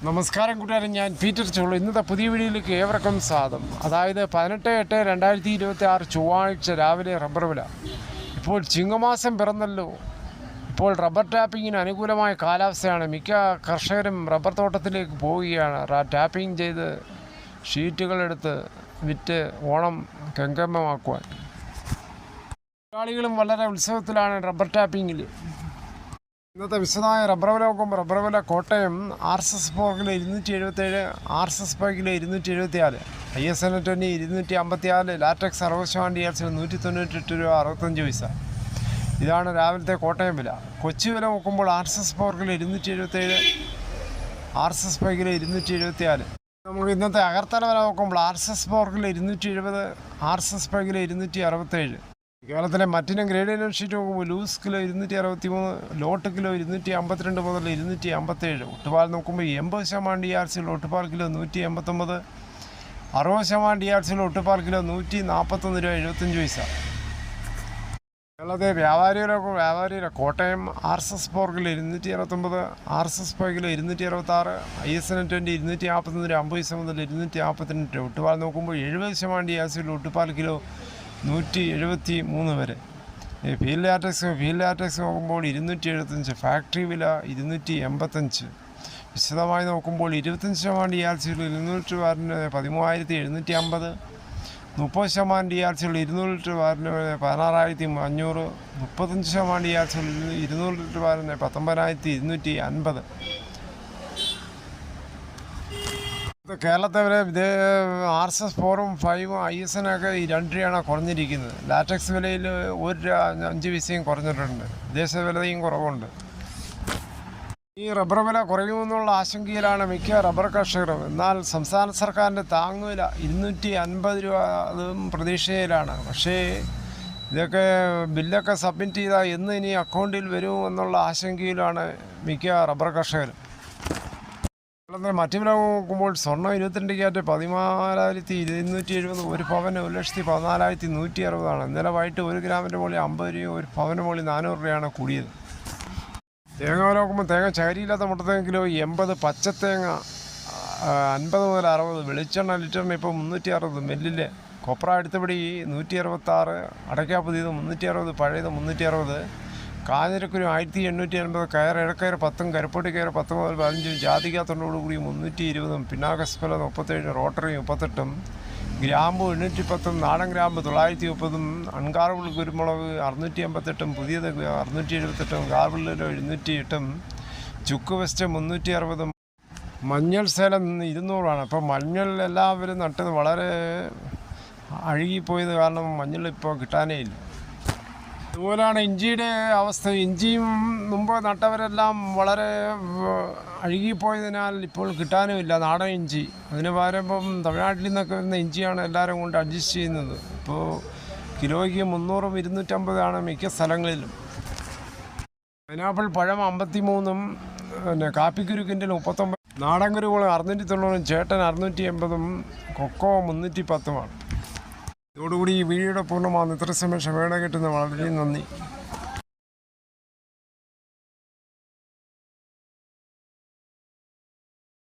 നമസ്കാരം കൂട്ടുകാരെ, ഞാൻ പീറ്റർ ചോളു. ഇന്നത്തെ പുതിയ വീഡിയോയിലേക്ക് ഏവർക്കും സ്വാഗതം. അതായത് 18/8/2026 ചൊവ്വാഴ്ച രാവിലെ റബ്ബർ വില. ഇപ്പോൾ ചിങ്ങമാസം പിറന്നല്ലോ. ഇപ്പോൾ റബ്ബർ ടാപ്പിങ്ങിന് അനുകൂലമായ കാലാവസ്ഥയാണ്. മിക്ക കർഷകരും റബ്ബർ തോട്ടത്തിലേക്ക് പോവുകയാണ്. ടാപ്പിംഗ് ചെയ്ത് ഷീറ്റുകളെടുത്ത് വിറ്റ് ഓണം കെങ്കമ്മമാക്കുവാൻ. തൊഴിലാളികളും വളരെ ഉത്സവത്തിലാണ് റബ്ബർ ടാപ്പിങ്ങിൽ. ഇന്നത്തെ വിശദമായ റബ്ബർ വില നോക്കുമ്പോൾ റബ്ബർ വില Kottayam RSS 4 kilo 277, RSS 5 kilo 274, ISN 20 254, latex 60% DRC 198 രൂപ 65 പൈസ. ഇതാണ് രാവിലത്തെ കോട്ടയം വില. കൊച്ചി വില നോക്കുമ്പോൾ RSS 4 കിലോ 277, RSS 5 കിലോ 274. നമുക്ക് ഇന്നത്തെ അകർത്തല വില നോക്കുമ്പോൾ RSS 4 കിലോ 270, RSS 5 കിലോ 267. കേരളത്തിലെ മറ്റിനും ഗ്രേഡിയൻ ഷീറ്റ് നോക്കുമ്പോൾ ലൂസ് കിലോ 263, ലോട്ട് കിലോ 252 മുതൽ 257. ഒട്ടുപാൽ നോക്കുമ്പോൾ 80% DRC ഒട്ടുപാൽ കിലോ 189, 60% DRC ഒട്ടുപാൽ കിലോ 141 രൂപ 75 പൈസ. കേരളത്തിലെ വ്യാപാരിയുടെ Kottayam RSS 4 kilo 269, RSS 5 kilo 266, ISN 20 241 രൂപ 50 പൈസ മുതൽ 242 രൂപ. ഒട്ടുപാൽ നോക്കുമ്പോൾ 70% DRC ഒട്ടുപാൽ കിലോ 173 വരെ. ഫീൽഡ് ലാറ്റക്സ് നോക്കുമ്പോൾ 275, ഫാക്ടറി വില 285. വിശദമായി നോക്കുമ്പോൾ 25% DRC 200 വാറിന് 13,750, 30% DRC 200 വാറിന് 16,500, 35% DRC 200 വാറിന് 19,250. കേരളത്തെ വരെ RSS 4ഉം 5ഉം ISN ഒക്കെ ഈ 2 രൂപയാണ് കുറഞ്ഞിരിക്കുന്നത്. ലാറ്റക്സ് വിലയിൽ 1 രൂപ 5 പൈസയും കുറഞ്ഞിട്ടുണ്ട്. വിദേശ വിലയും കുറവുണ്ട്. ഈ റബ്ബർ വില കുറയുമെന്നുള്ള ആശങ്കയിലാണ് മിക്ക റബ്ബർ കർഷകരും. എന്നാൽ സംസ്ഥാന സർക്കാരിൻ്റെ താങ്ങുവില 250 രൂപ അതും പ്രതീക്ഷയിലാണ്. പക്ഷേ ഇതൊക്കെ ബില്ലൊക്കെ സബ്മിറ്റ് ചെയ്താൽ എന്ന് ഇനി അക്കൗണ്ടിൽ വരുമെന്നുള്ള ആശങ്കയിലാണ് മിക്ക റബ്ബർ കർഷകരും. മറ്റു വില നോക്കുമ്പോൾ സ്വർണ്ണം 22 ക്യാരറ്റ് 14,270, ഒരു പവന് 1,14,160. ഇന്നലെ വൈകിട്ട് 1 ഗ്രാമിൻ്റെ മുകളിൽ 50 രൂപയും 1 പവന് മുകളിൽ 400 രൂപയാണ് കൂടിയത്. തേങ്ങ വില നോക്കുമ്പോൾ തേങ്ങ ചകരിയില്ലാത്ത മുട്ടത്തേങ്ങ കിലോ 80, പച്ചത്തേങ്ങ 50 മുതൽ 60, വെളിച്ചെണ്ണ ലിറ്ററിന് ഇപ്പോൾ 360, മെല്ലില് കൊപ്ര അടുത്തപടി 166, അടയ്ക്കാ പുതിയത് 360, പഴയത് 360, കാഞ്ഞിരക്കുരു 1880, കയർ ഇടക്കയർ 10, കരിപ്പൊട്ടി കയർ 10 മുതൽ 15, ജാതിക്കാത്തോടുകൂടി 320, പിന്നാകസ്ഫല 37, റോട്ടറി 38, ഗ്രാമ്പു 810, നാടൻ ഗ്രാമ്പ് 930, അൺകാർബിൾ കുരുമുളക് 688, പുതിയത് 678, കാർബിൾ 708, ചുക്ക് വെസ്റ്റ് 360, മഞ്ഞൾ സേലം 200. അപ്പം മഞ്ഞൾ എല്ലാവരും നട്ടത് വളരെ അഴുകിപ്പോയത് കാരണം മഞ്ഞൾ ഇപ്പോൾ കിട്ടാനേ ഇല്ല. അതുപോലെയാണ് ഇഞ്ചിയുടെ അവസ്ഥ. ഇഞ്ചിയും മുമ്പ് നട്ടവരെല്ലാം വളരെ അഴുകിപ്പോയതിനാൽ ഇപ്പോൾ കിട്ടാനുമില്ല നാടൻ ഇഞ്ചി. അതിന് പകരം ഇപ്പം തമിഴ്നാട്ടിൽ നിന്നൊക്കെ വരുന്ന ഇഞ്ചിയാണ് എല്ലാവരും കൊണ്ട് അഡ്ജസ്റ്റ് ചെയ്യുന്നത്. ഇപ്പോൾ കിലോയ്ക്ക് 300, 250 മിക്ക സ്ഥലങ്ങളിലും. പൈനാപ്പിൾ പഴം 53, പിന്നെ കാപ്പിക്കുരു 39, നാടൻ കുരുകൾ 690, ചേട്ടൻ 680, കൊക്കോ 310. ഇതോടുകൂടി ഈ വീഡിയോയുടെ പൂർണ്ണമാകുന്നു. ഇത്ര സമയം ക്ഷമയോടെ കിട്ടുന്ന വളരെ നന്ദി.